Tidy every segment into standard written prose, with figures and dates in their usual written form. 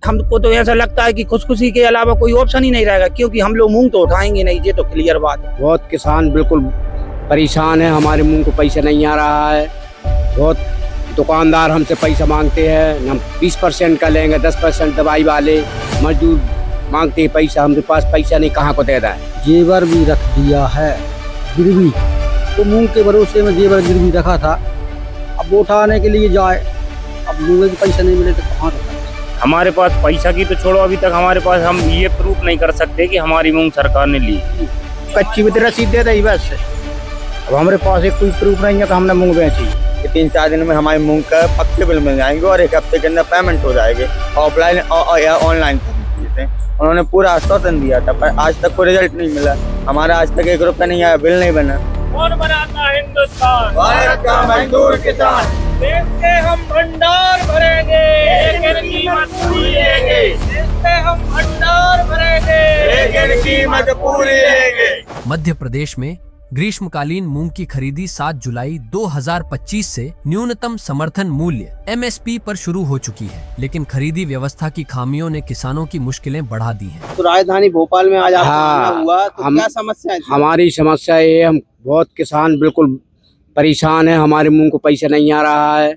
हमको तो ऐसा लगता है कि खुशखुशी के अलावा कोई ऑप्शन ही नहीं रहेगा, क्योंकि हम लोग मूंग तो उठाएंगे नहीं, ये तो क्लियर बात है। बहुत किसान बिल्कुल परेशान है, हमारे मुंह को पैसा नहीं आ रहा है। बहुत दुकानदार हमसे पैसा मांगते हैं, हम 20% का लेंगे, 10% दवाई वाले, मजदूर मांगते हैं पैसा, हमारे पास पैसा नहीं, कहाँ को दे रहा है। जेवर भी रख दिया है गिरवी, तो मूंग के भरोसे में जेवर गिरवी रखा था, अब उठाने के लिए जाए, अब मूंग के पैसा नहीं मिले तो कहाँ रखा। हमारे पास पैसा की तो छोड़ो, अभी तक हमारे पास हम ये प्रूफ नहीं कर सकते कि हमारी मूंग सरकार ने ली। कच्ची भी रसीद दे दी बस, अब हमारे पास एक कोई प्रूफ नहीं है कि हमने मूंग बेची। 3-4 दिन में हमारे मूंग का पक्के बिल मिल जाएंगे और 1 हफ्ते के अंदर पेमेंट हो जाएगी, ऑफलाइन या ऑनलाइन। उन्होंने पूरा आश्वासन दिया था, पर आज तक कोई रिजल्ट नहीं मिला। हमारा आज तक 1 रुपया नहीं आया, बिल नहीं बना। कौन बनाता हिंदुस्तान? भारत का मजदूर किसान। देश के हम भंडार भरेंगे, लेकिन कीमत पूरी लेंगे। देश के हम भंडार भरेंगे, लेकिन कीमत पूरी लेंगे। मध्य प्रदेश में ग्रीष्मकालीन मूंग की खरीदी 7 जुलाई 2025 से न्यूनतम समर्थन मूल्य MSP पर शुरू हो चुकी है, लेकिन खरीदी व्यवस्था की खामियों ने किसानों की मुश्किलें बढ़ा दी हैं। तो राजधानी भोपाल में आज आपका हुआ तो क्या समस्या है? हमारी समस्या ये है, हम बहुत किसान बिल्कुल परेशान है, हमारे मुंह को पैसा नहीं आ रहा है।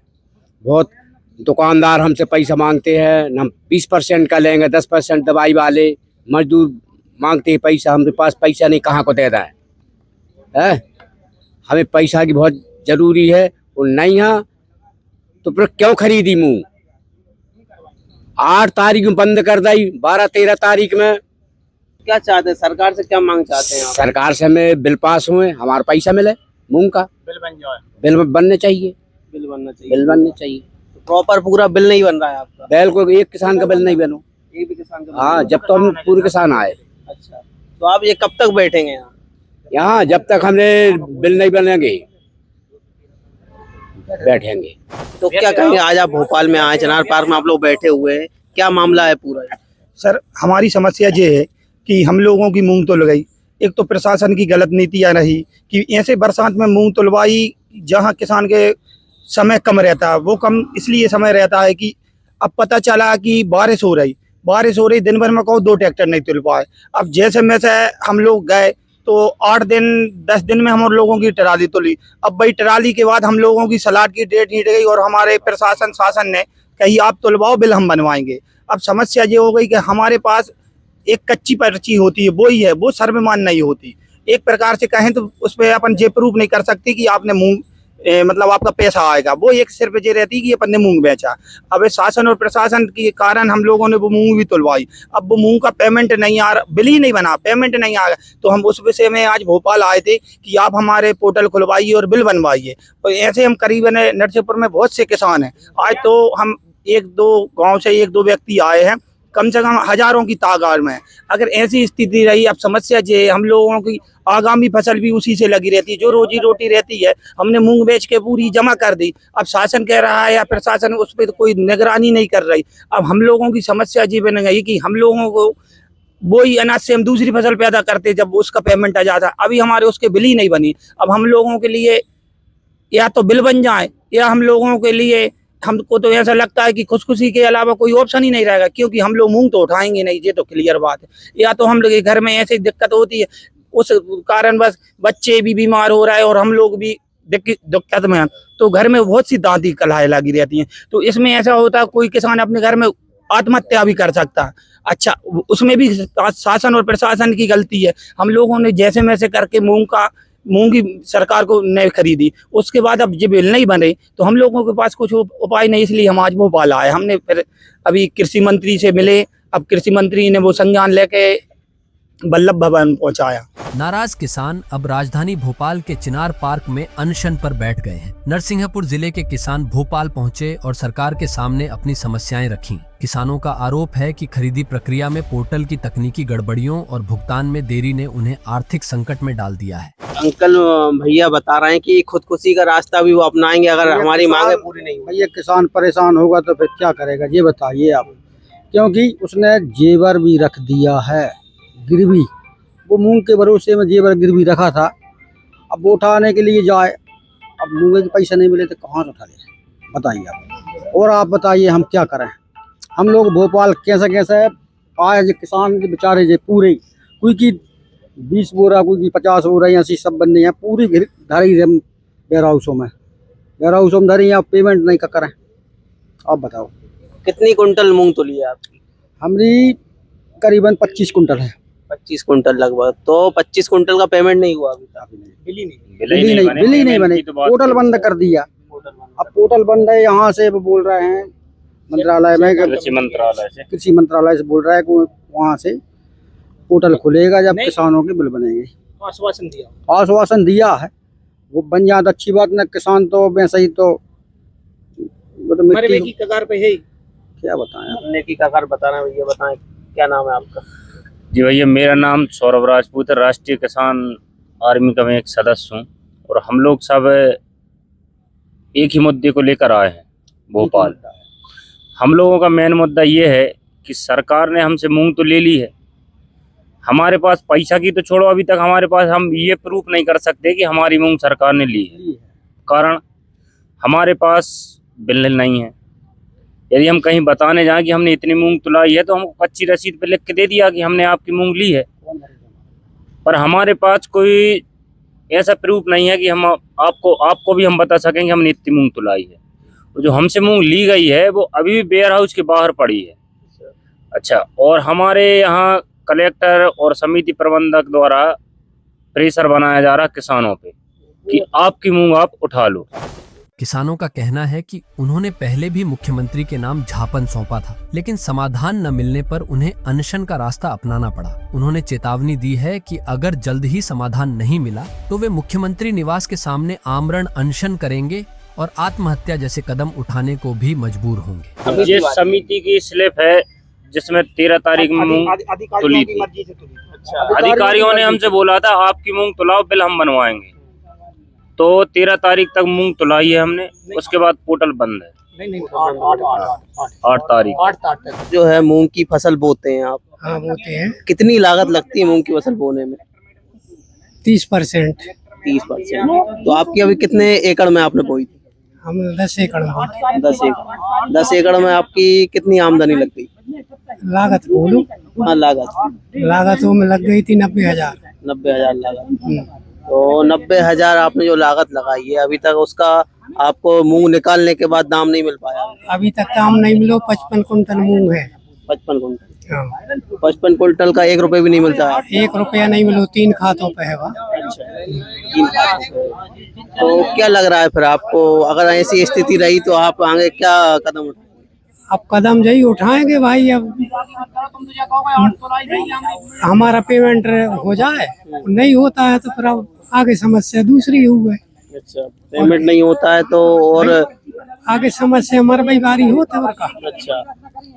बहुत दुकानदार हमसे पैसा मांगते हैं, हम 20% का लेंगे, 10% दवाई वाले, मजदूर मांगते हैं पैसा, हमारे पास पैसा नहीं, कहाँ को दे रहा है। हमें पैसा की बहुत जरूरी है, और नहीं है तो फिर क्यों खरीदी मूंग। 8 तारीख में बंद कर दी, 12-13 तारीख में। क्या चाहते हैं सरकार से, क्या मांग चाहते हैं आप? सरकार से हमें बिल पास हुए, हमारा पैसा मिले, मूंग का बिल बन जाए, बिल बनने चाहिए, बिल बनना चाहिए, बिल बनने चाहिए। तो प्रॉपर पूरा बिल नहीं बन रहा है आपका? बिल्कुल, एक किसान का बिल नहीं बनो। एक भी किसान का? हाँ, जब तो हम पूरे किसान आए। अच्छा, तो आप ये कब तक बैठेंगे यहाँ? यहाँ जब तक हमने बिल नहीं बनेंगे बैठेंगे। तो क्या कहेंगे, आज आप भोपाल में आए, चिनार पार्क में आप लोग बैठे हुए हैं, क्या मामला है पूरा? सर, हमारी समस्या ये है कि हम लोगों की मूंग तुल गई। एक तो प्रशासन की गलत नीतियाँ रही कि ऐसे बरसात में मूंग तुलवाई, जहां किसान के समय कम रहता है। वो कम इसलिए समय रहता है कि अब पता चला कि बारिश हो रही, दिन भर में 2 ट्रैक्टर नहीं तुल पाए। अब जैसे में से हम लोग गए तो 8 दिन 10 दिन में हम लोगों की ट्राली तुली। अब भाई ट्राली के बाद हम लोगों की सलाद की डेट नीट गई, और हमारे प्रशासन शासन ने कही आप तुलवाओ, बिल हम बनवाएंगे। अब समस्या ये हो गई कि हमारे पास एक कच्ची पर्ची होती है, वो ही है, वो सर्वमान्य नहीं होती। एक प्रकार से कहें तो उस पर अपन ये प्रूफ नहीं कर सकते कि आपने मूंग मतलब आपका पैसा आएगा। वो एक सिर्फ ये रहती है कि अपन ने मूंग बेचा। अब शासन और प्रशासन के कारण हम लोगों ने वो मूंग भी तुलवाई। अब वो मूंग का पेमेंट नहीं आ रहा, बिल ही नहीं बना, पेमेंट नहीं आ रहा। तो हम उस विषय में आज भोपाल आए थे कि आप हमारे पोर्टल खुलवाइए और बिल बनवाइए। तो ऐसे हम करीबन नरसिंहपुर में बहुत से किसान हैं। आज तो हम 1-2 गाँव से 1-2 व्यक्ति आए हैं, कम से कम हजारों की तादाद में। अगर ऐसी स्थिति रही, अब समस्या ये हम लोगों की आगामी फसल भी उसी से लगी रहती है, जो रोजी रोटी रहती है हमने मूंग बेच के पूरी जमा कर दी। अब शासन कह रहा है या प्रशासन उस पर कोई निगरानी नहीं कर रही। अब हम लोगों की समस्या ये बन गई कि हम लोगों को वही अनाज से हम दूसरी फसल पैदा करते जब उसका पेमेंट आ जाता। अभी हमारे उसके बिल ही नहीं बनी। अब हम लोगों के लिए या तो बिल बन जाए, या हम लोगों के लिए, हमको तो ऐसा लगता है कि खुशखुशी के अलावा कोई ऑप्शन ही नहीं रहेगा, क्योंकि हम लोग मूंग तो उठाएंगे नहीं, ये तो क्लियर बात है। या तो हम लोग के घर में ऐसी दिक्कत होती है, उस कारण बस बच्चे भी बीमार हो रहे हैं और हम लोग भी दिक्कत में हैं। तो घर में बहुत सी दांती कलहाएं लगी रहती हैं। तो इसमें ऐसा होता है कोई किसान अपने घर में आत्महत्या भी कर सकता है। अच्छा, उसमें भी शासन और प्रशासन की गलती है। हम लोगों ने जैसे मैसे करके मूंग की सरकार को नहीं खरीदी, उसके बाद अब ये बिल नहीं बने तो हम लोगों के पास कुछ उपाय नहीं, इसलिए हम आज भोपाल आए। हमने फिर अभी कृषि मंत्री से मिले, अब कृषि मंत्री ने वो संज्ञान लेके वल्लभ भवन पहुंचाया। नाराज किसान अब राजधानी भोपाल के चिनार पार्क में अनशन पर बैठ गए हैं। नरसिंहपुर जिले के किसान भोपाल पहुंचे और सरकार के सामने अपनी समस्याएं रखीं। किसानों का आरोप है कि खरीदी प्रक्रिया में पोर्टल की तकनीकी गड़बड़ियों और भुगतान में देरी ने उन्हें आर्थिक संकट में डाल दिया है। अंकल भैया बता रहे हैं कि खुदकुशी का रास्ता भी वो अपनाएंगे अगर हमारी मांगे पूरी नहीं हुई। भैया किसान परेशान होगा तो फिर क्या करेगा, ये बताइए आप। क्योंकि उसने जेवर भी रख दिया है गिरवी, वो मूंग के भरोसे में जेवर गिरवी रखा था, अब वो उठाने के लिए जाए, अब मूंग के पैसे नहीं मिले तो कहाँ से उठा ले, बताइए आप। और आप बताइए हम क्या करें। हम लोग भोपाल कैसे कैसे आज किसान के बेचारे जे पूरे कोई की 20 बोरा कोई की 50 बोरा ऐसी सब बंदे हैं पूरी धरी वेयर हाउसों में धरी हैं, पेमेंट नहीं करें। आप बताओ कितनी कुंटल मूंग तुली है आपकी? हमारी करीबन 25 कुंटल है। 25 कुंटल लगभग। तो 25 कुंटल का पेमेंट नहीं हुआ अभी तक? बिल ही नहीं बने, पोर्टल बंद कर दिया। अब पोर्टल बंद है, यहाँ से बोल रहे हैं मंत्रालय में, कृषि मंत्रालय से बोल रहा है कि वहाँ से पोर्टल खुलेगा जब किसानों के बिल बनेंगे। आश्वासन दिया है, वो बन जाए तो अच्छी बात न, किसान तो वैसे ही तो मरने की कगार पे है। क्या बताएं, मरने की कगार बताना भैया, बताएं क्या नाम है आपका? जी भैया, मेरा नाम सौरभ राजपूत है, राष्ट्रीय किसान आर्मी का मैं एक सदस्य हूँ। और हम लोग सब एक ही मुद्दे को लेकर आए हैं भोपाल। हम लोगों का मेन मुद्दा ये है कि सरकार ने हमसे मूंग तो ले ली है, हमारे पास पैसा की तो छोड़ो, अभी तक हमारे पास हम ये प्रूफ नहीं कर सकते कि हमारी मूंग सरकार ने ली है। कारण हमारे पास बिल नहीं है। यदि हम कहीं बताने जाएं कि हमने इतनी मूंग तुलाई है तो हमको कच्ची रसीद पे लिख के दे दिया कि हमने आपकी मूंग ली है, पर हमारे पास कोई ऐसा प्रूफ नहीं है कि हम आपको भी हम बता सकें कि हमने इतनी मूंग तुलाई है। तो जो हमसे मूंग ली गई है वो अभी भी वेयर हाउस के बाहर पड़ी है। अच्छा, और हमारे यहाँ कलेक्टर और समिति प्रबंधक द्वारा प्रेशर बनाया जा रहा किसानों पे कि आपकी मूंग आप उठा लो। किसानों का कहना है कि उन्होंने पहले भी मुख्यमंत्री के नाम ज्ञापन सौंपा था, लेकिन समाधान न मिलने पर उन्हें अनशन का रास्ता अपनाना पड़ा। उन्होंने चेतावनी दी है कि अगर जल्द ही समाधान नहीं मिला तो वे मुख्यमंत्री निवास के सामने आमरण अनशन करेंगे और आत्महत्या जैसे कदम उठाने को भी मजबूर होंगे। जिस समिति की स्लिप है जिसमें 13 तारीख में मूंग तुली थी, अधिकारियों ने हमसे बोला था आपकी मूंग तुलाओ, बिल हम बनवाएंगे। तो 13 तारीख तक मूंग तुलाई है हमने, उसके बाद पोर्टल बंद है। 8 तारीख जो है मूंग की फसल बोते हैं आप? हाँ, बोते हैं। कितनी लागत लगती है मूंग की फसल बोने में? 30%। 30%। तो आपकी अभी कितने एकड़ में आपने बोई थी? हम 10 एकड़ में। 10 एकड़ में आपकी कितनी आमदनी लग गई? लागत बोलूं? हाँ, लागत में लग गई थी 90,000। 90,000 लागत। तो 90,000 आपने जो लागत लगाई है, अभी तक उसका आपको मूंग निकालने के बाद दाम नहीं मिल पाया? अभी तक दाम नहीं मिलो। 55 कुंटल मूंग है। 55 कुंटल? हाँ। 55 कुंटल का 1 रुपए भी नहीं मिलता है? 1 रुपया नहीं मिलो, 3 खातों पे है। अच्छा, 3 खातों पे। तो क्या लग रहा है फिर आपको, अगर ऐसी स्थिति रही तो आप आगे क्या कदम उठाएंगे? अब कदम यही उठाएंगे भाई, अब हमारा पेमेंट हो जाए, नहीं होता है तो फिर अब आगे समस्या दूसरी हुई। अच्छा, पेमेंट नहीं होता है तो और आगे समस्या मरबई बारी होता है का। अच्छा,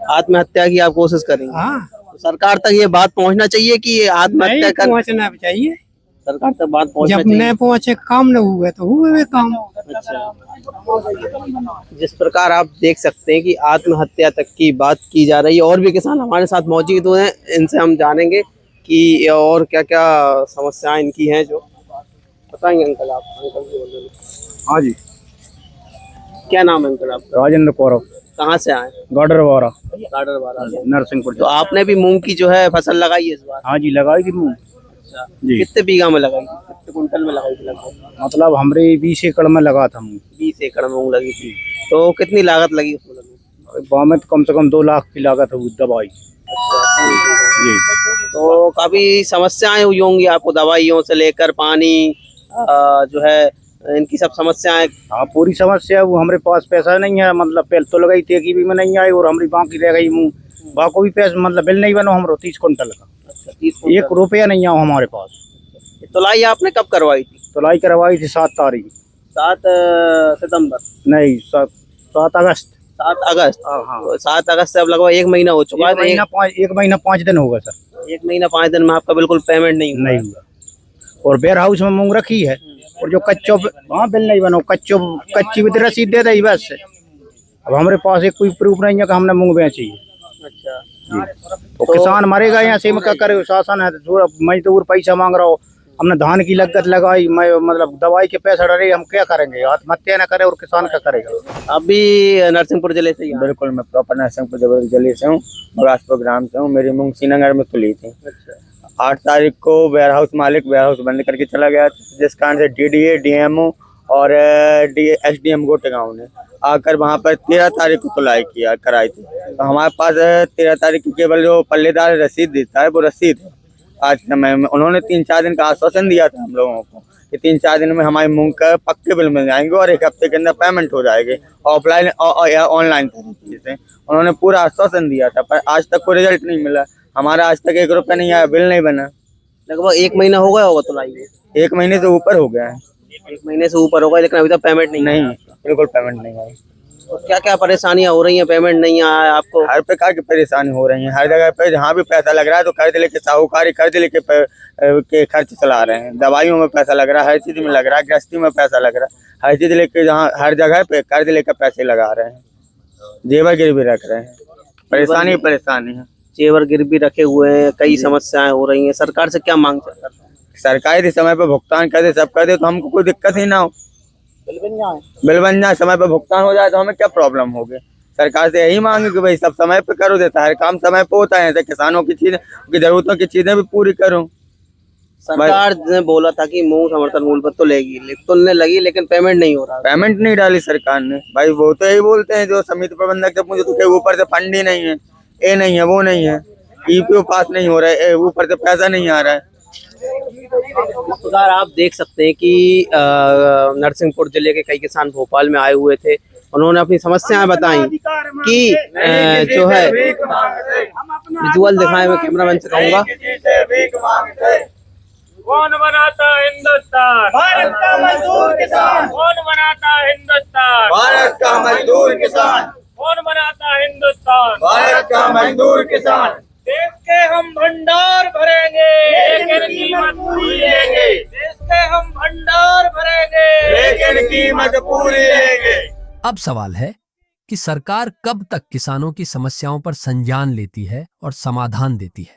आत्महत्या की आप कोशिश करेंगे? हाँ, तो सरकार तक ये बात पहुंचना चाहिए कि ये आत्महत्या कर पहुँचना चाहिए। सरकार तक बात पहुंचना जब चाहिए। न पहुँचे काम न हुए तो हुए काम। अच्छा, जिस प्रकार आप देख सकते हैं कि आत्महत्या तक की बात की जा रही है। और भी किसान हमारे साथ मौजूद हैं, इनसे हम जानेंगे कि और क्या क्या समस्याएं इनकी हैं जो बताएंगे। अंकल आप? अंकल जी बोल रहे। हाँ जी। क्या नाम है अंकल आपका? राजेंद्र कौरव। कहाँ से आए? गाडरवाड़ा नरसिंहपुर। तो आपने भी मूंग की जो है फसल लगाई है इस बार? हाँ जी, लगाई थी मूंग। अच्छा, कितने बीघा में लगाई? कितने कुंटल में लगाई थी लगभग? मतलब हमरे 20 एकड़ में लगा था मूंग। 20 एकड़ में मूंग लगी थी। तो कितनी लागत लगी उसमें? में कम से कम 2 लाख की लागत है दवाई। जी। तो काफी समस्याएं हुई होंगी आपको, दवाइयों से लेकर पानी जो है इनकी सब समस्याएं? हाँ, पूरी समस्या। वो हमारे पास पैसा नहीं है, मतलब पहले तो लगाई थी की भी में नहीं आई, और हमारी बाकी रह गई मूंग। बाको भी पैसा मतलब बिल नहीं बनो हमारे 30 कुंटल का। अच्छा, 30 कुंटल। 1 रुपया नहीं आओ हमारे पास। तुलाई आपने कब करवाई थी? तुलाई करवाई थी 7 तारीख। 7 सितंबर? नहीं, 7 अगस्त। 7 अगस्त। हाँ, तो 7 अगस्त से अब लगभग 1 महीना हो चुका है। 1 महीना 5 दिन होगा सर। 1 महीना 5 दिन में आपका बिल्कुल पेमेंट नहीं हुआ। और वेयर हाउस में मूंग रखी है, और जो कच्चो, हाँ बिल नहीं बनो, कच्ची भी रसीद दे दी बस। अब हमारे पास एक कोई प्रूफ नहीं है कि हमने मूंग बेची है। अच्छा, तो किसान मरेगा यहाँ से, क्या करे? शासन है तो मजदूर पैसा मांग रहा हो, हमने धान की लागत लगाई, मैं मतलब दवाई के पैसे डरे, हम क्या करेंगे? आत्महत्या ना करे और किसान क्या करेगा? अभी नरसिंहपुर जिले से ही हैं? बिल्कुल, मैं प्रॉपर नरसिंहपुर जिले से हूँ, बगासपुर ग्राम से हूँ। मेरी मूंग श्रीनगर में तुली थी। 8 तारीख को वेयरहाउस मालिक वेयरहाउस बंद करके चला गया, जिस कारण से DDA, DMO और SDM गोटे गाँव ने आकर वहाँ पर 13 तारीख को तुलाई कराई थी। तो हमारे पास 13 तारीख की केवल जो पल्लेदार रसीद देता है वो रसीद है। आज के समय में उन्होंने 3-4 दिन का आश्वासन दिया था हम लोगों को कि 3-4 दिन में हमारी मूंग का पक्के बिल मिल जाएंगे और 1 हफ्ते के अंदर पेमेंट हो जाएगी, ऑफलाइन या ऑनलाइन तरीके से उन्होंने पूरा आश्वासन दिया था। पर आज तक कोई रिजल्ट नहीं मिला, हमारा आज तक 1 रुपया नहीं आया, बिल नहीं बना। लगभग 1 महीना हो गया होगा तुलाई को? 1 महीने से ऊपर हो गया है। 1 महीने से ऊपर होगा, लेकिन अभी तक पेमेंट नहीं बिल्कुल पेमेंट नहीं आई। तो क्या क्या परेशानियां हो रही हैं? पेमेंट नहीं आया आपको? हर प्रकार की परेशानी हो रही है, हर जगह पे जहाँ भी पैसा लग रहा है तो कर्ज लेके साहूकारी कर्ज लेके के खर्च चला रहे हैं। दवाइयों में पैसा लग रहा है, हर चीज में लग रहा है, गृहस्थी में पैसा लग रहा है, हर चीज लेके जहाँ हर जगह पे कर्ज लेकर पैसे लगा रहे हैं, जेवर गिरवी रख रहे हैं। परेशानी है। जेवर गिरवी रखे हुए हैं, कई समस्याएं हो रही हैं। सरकार से क्या मांग करते हैं? सरकार यदि समय पर भुगतान कर दे, सब कर दे तो हमको कोई दिक्कत ही ना हो। बिल बन जाए, समय पर भुगतान हो जाए तो हमें क्या प्रॉब्लम होगी? सरकार से यही मांगे कि भाई सब समय पे करो, देता हर काम समय पे होता है, ऐसे किसानों की चीजें की जरूरतों की चीजें भी पूरी करो। सरकार ने बोला था कि मूंग समर्थन मूल्य पर तो तुलने लगी, लेकिन पेमेंट नहीं हो रहा। पेमेंट नहीं डाली सरकार ने। भाई वो तो यही बोलते हैं जो समिति प्रबंधक से पूछो तो ऊपर से फंड ही नहीं है, ये नहीं है, वो नहीं है, EPO पास नहीं हो रहा है, ऊपर से पैसा नहीं आ रहा है। सरकार आप देख सकते हैं कि नरसिंहपुर जिले के कई किसान भोपाल में आए हुए थे। उन्होंने अपनी समस्याएं बताई कि जो है विजुअल दिखाए, मैं कैमरामैन से कहूंगा। कौन बनाता हिंदुस्तान? भारत का मजदूर किसान। कौन बनाता हिंदुस्तान? भारत का मजदूर किसान। कौन बनाता हिंदुस्तान? भारत का मजदूर किसान। देश के हम भंडार भरेंगे, लेकिन कीमत पूरी लेंगे। देश के हम भंडार भरेंगे, लेकिन कीमत पूरी लेंगे। अब सवाल है कि सरकार कब तक किसानों की समस्याओं पर संज्ञान लेती है और समाधान देती है।